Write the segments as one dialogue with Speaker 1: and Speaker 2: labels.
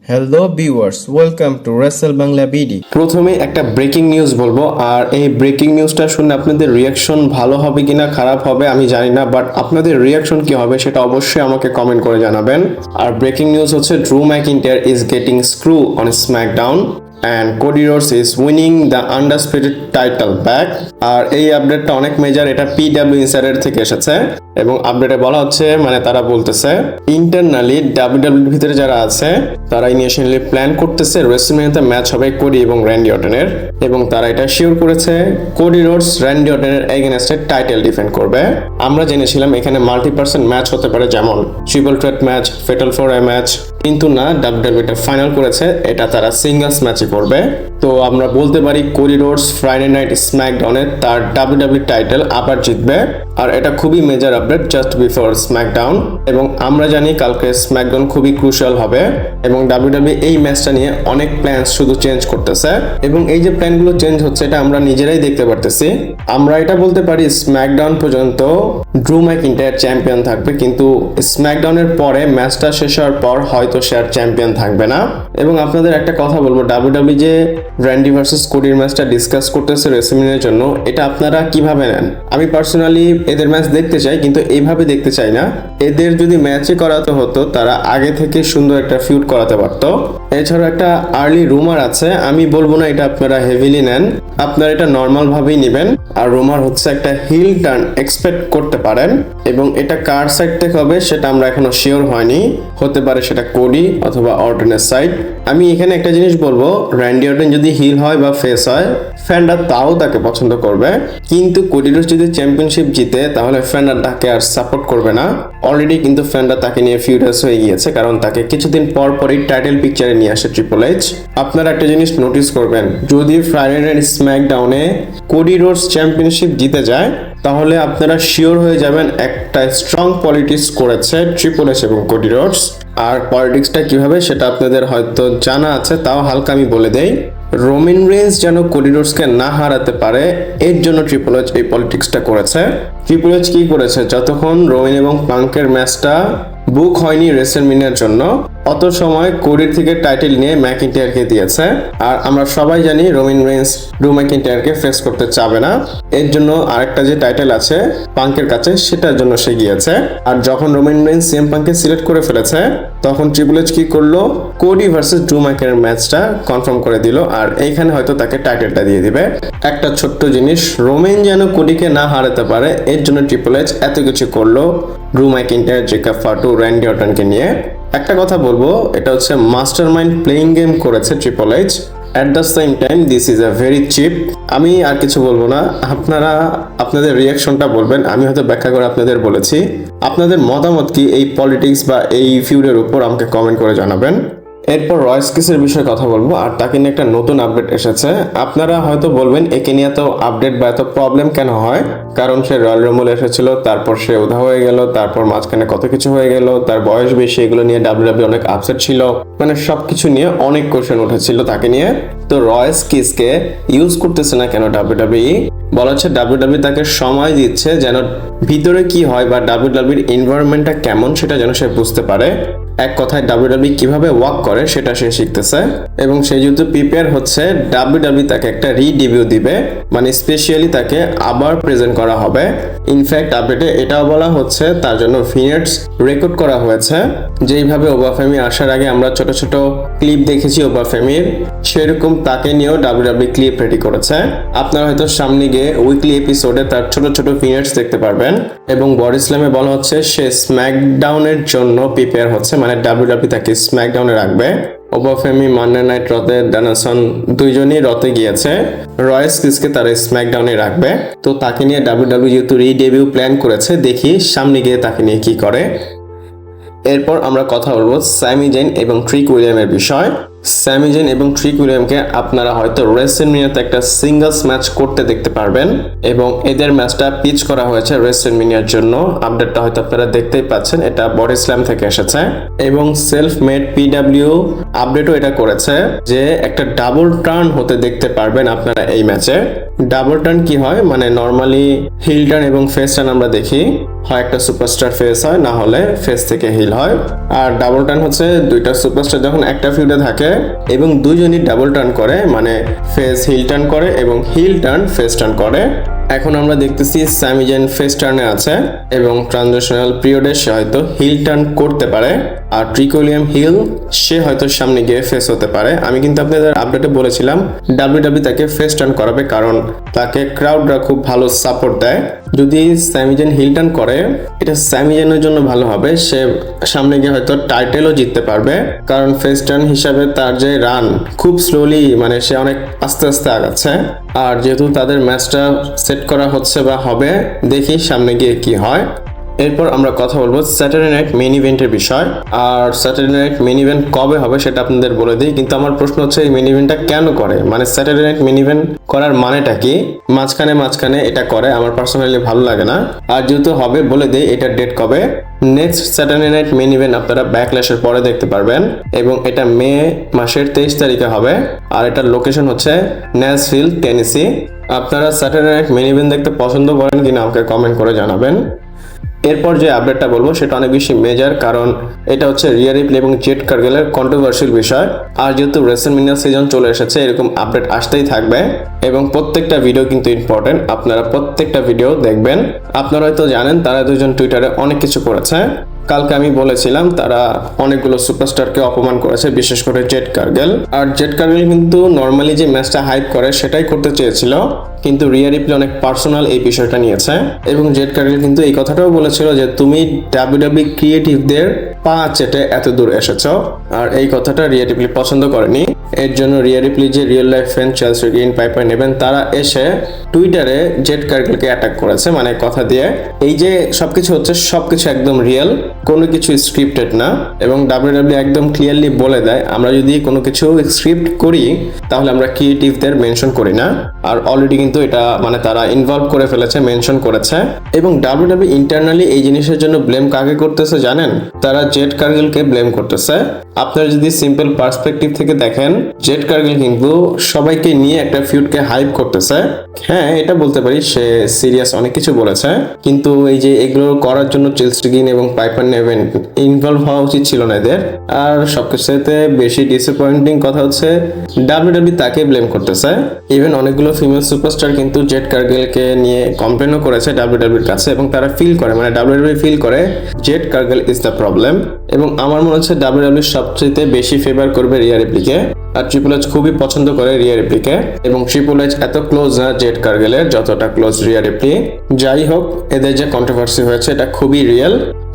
Speaker 1: Hello viewers, welcome to Rachel Bangla BD.
Speaker 2: প্রথমে একটা breaking news বলবো, আর এই ব্রেকিং নিউজটা শুনে আপনাদের রিয়াকশন ভালো হবে কিনা খারাপ হবে আমি জানি না, বাট আপনাদের রিয়াকশন কি হবে সেটা অবশ্যই আমাকে কমেন্ট করে জানাবেন। আর ব্রেকিং নিউজ হচ্ছে Drew McIntyre is getting screwed on SmackDown and Cody Rhodes is winning the undisputed title back। আর এই আপডেটটা অনেক মেজর, এটা PW ইনসাইডার থেকে এসেছে এবং আপডেটে বলা হচ্ছে, মানে তারা বলতেছে ইন্টারনালি WWE ভিতরে যারা আছে তারা ইনিশিয়ালি প্ল্যান করতেছে রেসলম্যানিয়াতে ম্যাচ হবে কোডি এবং র্যান্ডি অর্টনের, এবং তারা এটা শিওর করেছে কোডি রোডস র্যান্ডি অর্টনের এগেইনস্টে টাইটেল ডিফেন্ড করবে। আমরা জেনেছিলাম এখানে মাল্টি-পারসন ম্যাচ হতে পারে, যেমন triple threat match, fatal four way match, কিন্তু না, WWE এটা ফাইনাল করেছে এটা তারা সিঙ্গলস ম্যাচে করবে। তো আমরা বলতে পারি কোডি রোডস ফ্রাইডে নাইট স্ম্যাকডাউনে তার WWE টাইটেল আবার জিতবে, আর এটা খুবই major update just before SmackDown. এবং আমরা জানি কালকে স্ম্যাকডাউন খুবই ক্রুশিয়াল হবে এবং WWE এই ম্যাচটা নিয়ে অনেক প্ল্যান শুধু চেঞ্জ করতেছে, এবং এই যে প্ল্যানগুলো চেঞ্জ হচ্ছে এটা আমরা নিজেরাই দেখতে পারতেছি। আমরা এটা বলতে পারি স্ম্যাকডাউন পর্যন্ত ড্রু ম্যাকিন্টায়ার চ্যাম্পিয়ন থাকবে, কিন্তু স্ম্যাকডাউনের পরে ম্যাচটা শেষ হওয়ার পর হয়তো সে আর চ্যাম্পিয়ন থাকবে না। এবং আপনাদের একটা কথা বলবো, WWE যে র্যান্ডি ভার্সেস কোডির ম্যাচটা ডিসকাস করতেছে রেসলম্যানিয়ার জন্য, এটা আপনারা কিভাবে নেন? আমি পার্সোনালি এদের ম্যাচ দেখতে চাই, কিন্তু এইভাবে দেখতে চাই না। এদের যদি ম্যাচে করাতে হতো তারা আগে থেকে সুন্দর একটা ফিউড করাতে পারতো। এছাড়া একটা আর্লি রুমার আছে, আমি বলবো না এটা আপনারা হেভিলি নেন, আপনারা এটা নর্মাল ভাবেই নেবেন। আর রুমার হচ্ছে একটা হিল টার্ন এক্সপেক্ট করতে পারেন, এবং এটা কার সাইড থেকে হবে সেটা আমরা এখনো শিওর হয়নি, হতে পারে সেটা কোডি অথবা অর্টনের সাইড। আমি এখানে একটা জিনিস বলবো, র্যান্ডি অর্টন যদি হিল হয় বা ফেস হয় ফ্যানরা তাও তাকে পছন্দ করবে, কিন্তু কোডি রোডস যদি চ্যাম্পিয়নশিপ জিতে তাহলে ফ্যানরা তাকে আর সাপোর্ট করবে না। অলরেডি কিন্তু ফ্যানরা তাকে নিয়ে ফিউরিয়াস হয়ে গিয়েছে, কারণ তাকে কিছুদিন পর পরই টাইটেল পিকচারে নিয়ে আসে ট্রিপল এইচ। আপনারা একটা জিনিস নোটিস করবেন, যদি ফ্রাইডে নাইট স্ম্যাকডাউনে কোডি রোডস চ্যাম্পিয়নশিপ জিতে যায় তাহলে আপনারা শিওর হয়ে যাবেন একটা স্ট্রং পলিটিক্স করেছে ট্রিপল এইচ এবং কোডি রোডস। আর পলিটিক্সটা কিভাবে সেটা আপনাদের হয়তো জানা আছে, তাও হালকা আমি বলে দেই। রোমান রেইন্স যেন কোডি রোডসকে না হারাতে পারে এর জন্য ট্রিপল এইচ এই পলিটিক্সটা করেছে। ট্রিপল এইচ কি করেছে, যতক্ষণ রোমান এবং পাঙ্কের ম্যাচটা বুক হয়নি রেসলম্যানিয়ার জন্য, অত সময় কোডির থেকে টাইটেল নিয়ে ম্যাকিন্টায়ারকে দিয়েছে। আর আমরা সবাই জানি রোমান রেইন্স ড্রু ম্যাকিন্টায়ারকে ফেস করতে চাবে না, এর জন্য আরেকটা যে টাইটেল আছে পাঙ্কের কাছে সেটার জন্য সে গিয়েছে। আর যখন রোমান রেইন্স সিএম পাঙ্ককে সিলেক্ট করে ফেলেছে তখন ট্রিপল এইচ কি করলো, কোডি ভার্সেস ড্রু ম্যাকের ম্যাচটা কনফার্ম করে দিল, আর এইখানে হয়তো তাকে টাইটেলটা দিয়ে দিবে। একটা ছোট্ট জিনিস, রোমান যেন কোডিকে না হারাতে পারে এর জন্য ট্রিপল এইচ এত কিছু করলো ড্রু ম্যাকিন্টায়ার, জেকাব ফাটু, র্যান্ডি অর্টনকে নিয়ে। একটা কথা বলবো, এটা হচ্ছে মাস্টার মাইন্ড প্লেইং গেম করেছে triple H. At the same time this is a very chip. আমি আর কিছু বলবো না, আপনারা আপনাদের রিয়াকশনটা বলবেন, আমি হয়তো ব্যাখ্যা করে আপনাদের বলেছি। আপনাদের মতামত কি এই পলিটিক্স বা এই ফিউডের উপর আমাকে কমেন্ট করে জানাবেন। এরপর রয়েস কিসের বিষয়ে কথা বলবো, আর তাকে নিয়ে একটা নতুন আপডেট এসেছে। আপনারা হয়তো বলবেন একে নিয়ে এত আপডেট বা এত প্রবলেম কেন হয়, কারণ সে রয়্যাল রাম্বলে এসেছিল, তারপর সে উধা হয়ে গেল, তারপর মাঝখানে কত কিছু হয়ে গেল, তার বয়স বেশি, এগুলো নিয়ে WWE অনেক আপসেট ছিল, মানে সবকিছু নিয়ে অনেক কোশ্চেন উঠেছিল তাকে নিয়ে। তো রয়েস কিসকে ইউজ করতেছে না কেন WWE? বলা হচ্ছে WWE তাকে সময় দিচ্ছে যেন ভিতরে কি হয় বা WWEর এনভায়রনমেন্টটা কেমন সেটা যেন সে বুঝতে পারে। এক কথায় WWE কিভাবে ওয়ার্ক করে সেটা সে শিখতেছে, এবং সে যেহেতু প্রিপেয়ার হচ্ছে WWE তাকে একটা রিডিভিউ দিবে, মানে স্পেশালি তাকে আবার প্রেজেন্ট করা হবে। ইনফ্যাক্ট আপডেটে এটাও বলা হচ্ছে তার জন্য ভিনিয়েটস রেকর্ড করা হয়েছে। যেইভাবে ওবাফেমি আসার আগে আমরা ছোট ছোট ক্লিপ দেখেছি ওবাফেমির, সেরকম তাকে নিয়েও WWE ক্লিপ রেডি করেছে। আপনারা হয়তো সামনে গিয়ে উইকলি এপিসোডে তার ছোট ছোট ভিনিয়েটস দেখতে পারবেন। এবং বডি স্ল্যামে বলা হচ্ছে সে স্ম্যাকডাউনের জন্য প্রিপেয়ার হচ্ছে, মানে WWE তাকে স্ম্যাকডাউনে রাখবে। ওবাফেমি মানডে নাইট রতে, ড্যানিলসন দুইজনই রতে গিয়েছে, রয়েস কিসকে তারা স্ম্যাকডাউনে রাখবে। তো তাকে নিয়ে WWE যেহেতু রিডেবিউ প্ল্যান করেছে, দেখি সামনে গিয়ে তাকে নিয়ে কি করে। এরপর আমরা কথা বলবো স্যামি জেন এবং ট্রিক উইলিয়ামের বিষয়। স্যামি জেন এবং ট্রিক উইলিয়ামকে আপনারা হয়তো রেসলম্যানিয়াতে একটা সিঙ্গলস ম্যাচ করতে দেখতে পারবেন এবং এদের ম্যাচটা পিচ করা হয়েছে রেসলম্যানিয়ার জন্য। আপডেটটা হয়তো আপনারা দেখতেই পাচ্ছেন, এটা বডি স্ল্যাম থেকে এসেছে এবং সেলফ মেড পিডব্লিউ আপডেটও এটা করেছে যে একটা ডাবল টার্ন হতে দেখতে পারবেন আপনারা এই ম্যাচে। ডাবল টার্ন কি হয়, মানে নর্মালি হিল টার্ন এবং ফেস টার্ন আমরা দেখি, হয় একটা সুপারস্টার ফেস হয়, না হলে ফেস থেকে হিল হয়। আর ডাবল টার্ন হচ্ছে দুইটা সুপারস্টার যখন একটা ফিউডে থাকে এবং দুইজনই ডাবল টার্ন করে, মানে ফেস হিল টার্ন করে এবং হিল টার্ন ফেস টার্ন করে। এখন আমরা দেখতেছি স্যামি জেন ফেস টার্নে আছে এবং ট্রানজিশনাল পিরিয়ডে সে হয়তো হিল টার্ন করতে পারে, আর ট্রিক উইলিয়াম হিল সে হয়তো সামনে গিয়ে ফেস হতে পারে। আমি কিন্তু আপনাদের আপডেটে বলেছিলাম ডাব্লিউডাব্লিউ তাকে ফেস টার্ন করাবে, কারণ তাকে ক্রাউডরা খুব ভালো সাপোর্ট দেয়। যদি স্যামি জেন হিল টার্ন করে এটা স্যামি জেনের জন্য ভালো হবে, সে সামনে গিয়ে হয়তো টাইটেলও জিততে পারবে, কারণ ফেস টার্ন হিসাবে তার যে রান খুব স্লোলি, মানে সে অনেক আস্তে আস্তে আগাচ্ছে। আর যেহেতু তাদের ম্যাচটা সেট করা হচ্ছে বা হবে, দেখি সামনে গিয়ে কি হয়। এরপর আমরা কথা বলবো স্যাটারডে নাইট মেইন ইভেন্টের বিষয়। আর স্যাটারডে নাইট মেইন ইভেন্ট কবে হবে সেটা আপনাদের বলে দিই, কিন্তু আমার প্রশ্ন হচ্ছে এই মেইন ইভেন্টটা কেন করে, মানে স্যাটারডে নাইট মেইন ইভেন্ট করার মানেটা কি? মাঝখানে এটা করে আমার পার্সোনালি ভালো লাগে না। আর যেহেতু হবে বলে দিই এটা ডেট কবে। Next Saturday night main event আপনারা ব্যাকল্যাশের পরে দেখতে পারবেন এবং এটা মে মাসের 23 তারিখে হবে। আর এটার লোকেশন হচ্ছে ন্যাশভিল, টেনেসি। আপনারা স্যাটারডে নাইট মেইন ইভেন্ট দেখতে পছন্দ করেন কিনা আমাকে কমেন্ট করে জানাবেন। এরপর যে আপডেটটা বলবো সেটা অনেক বেশি মেজর, কারণ এটা হচ্ছে রিয়া রিপ্লে এবং জেড কার্গেলের কন্ট্রোভার্সিয়াল বিষয়। আর যেহেতু রেসলম্যানিয়া সিজন চলে এসেছে, এরকম আপডেট আসতেই থাকবে এবং প্রত্যেকটা ভিডিও কিন্তু ইম্পর্টেন্ট, আপনারা প্রত্যেকটা ভিডিও দেখবেন। আপনারা হয়তো জানেন তারা দুজন টুইটারে অনেক কিছু করেছে। কালকে আমি বলেছিলাম তারা অনেকগুলো সুপারস্টারকে অপমান করেছে, বিশেষ করে জেড কার্গেল। আর জেড কার্গেল কিন্তু নর্মালি যে ম্যাচটা হাইপ করে সেটাই করতে চেয়েছিল, কিন্তু রিয়া রিপ্লে অনেক পার্সোনাল এই বিষয়টা নিয়েছে এবং জেড কার্গেল কিন্তু এই কথাটাও বলেছিল যে তুমি ডাব্লিউডাব্লিউ ক্রিয়েটিভদের পা চেটে এত দূর এসেছো। আর এই কথাটা রিয়া রিপ্লে পছন্দ করেনি। এর জন্য রিয়া রিপ্লে যে real life fan Chelsea green piper নেবেন, তারা এসে টুইটারে জেড কার্গেলকে অ্যাটাক করেছে, মানে কথা দিয়ে এই যে সবকিছু হচ্ছে সবকিছু একদম রিয়েল, কোনো কিছু স্ক্রিপ্টেড না। এবং ডাব্লিউডাব্লিউ একদম ক্লিয়ারলি বলে দেয় আমরা যদি কোনো কিছু স্ক্রিপ্ট করি তাহলে আমরা ক্রিয়েটিভদের মেনশন করি না। আর অলরেডি কিন্তু এটা মানে তারা ইনভলভ করে ফেলেছে, মেনশন করেছে। এবং ডাব্লিউডাব্লিউ ইন্টারনালি এই জিনিসের জন্য ব্লেম কাকে করতেছে জানেন? তারা জেড কার্গেলকে ব্লেম করতেছে। আপনারা যদি সিম্পল পার্সপেক্টিভ থেকে দেখেন, জেড কার্গেল কিন্তু সবাইকে নিয়ে একটা ফিউডকে হাইপ করতেছে। হ্যাঁ, এটা বলতে পারি সে সিরিয়াস অনেক কিছু বলেছে, কিন্তু এই যে এগুলো করার জন্য চেলসি গ্রিন এবং পাইপার নেভেন ইনভলভ হওয়া উচিত ছিল না এদের। আর সবকিছুতে বেশি ডিসঅ্যাপয়েন্টিং কথা হচ্ছে ডাব্লিউডাব্লিউ তাকে ব্লেম করতেছে। ইভেন অনেকগুলো ফিমেল সুপারস্টার কিন্তু জেড কার্গেলকে নিয়ে কমপ্লেনও করেছে ডাব্লিউডাব্লিউর কাছে এবং তারা ফিল করে, মানে ডাব্লিউডাব্লিউ ফিল করে জেড কার্গেল ইজ দ্য প্রবলেম। এবং আমার মনে হচ্ছে ডাব্লিউডাব্লিউ সবচেয়ে বেশি ফেভার করবে রিয়া রিপ্লিকে। আর ট্রিপল এইচ খুবই পছন্দ করে রিয়া রিপ্লিকে এবং ট্রিপল এইচ এত ক্লোজ না জেড কার্গেলের যতটা ক্লোজ রিয়া রিপ্লি। যাই হোক, এদের যে কন্ট্রোভার্সি হয়েছে এটা খুবই রিয়েল।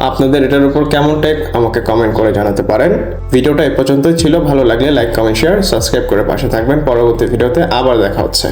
Speaker 2: আপনাদের এটার উপর কেমন টেক আমাকে কমেন্ট করে জানাতে পারেন। ভিডিওটা এ পর্যন্তই ছিল, ভালো লাগলে লাইক, কমেন্ট, শেয়ার, সাবস্ক্রাইব করে পাশে থাকবেন। পরবর্তী ভিডিওতে আবার দেখা হচ্ছে।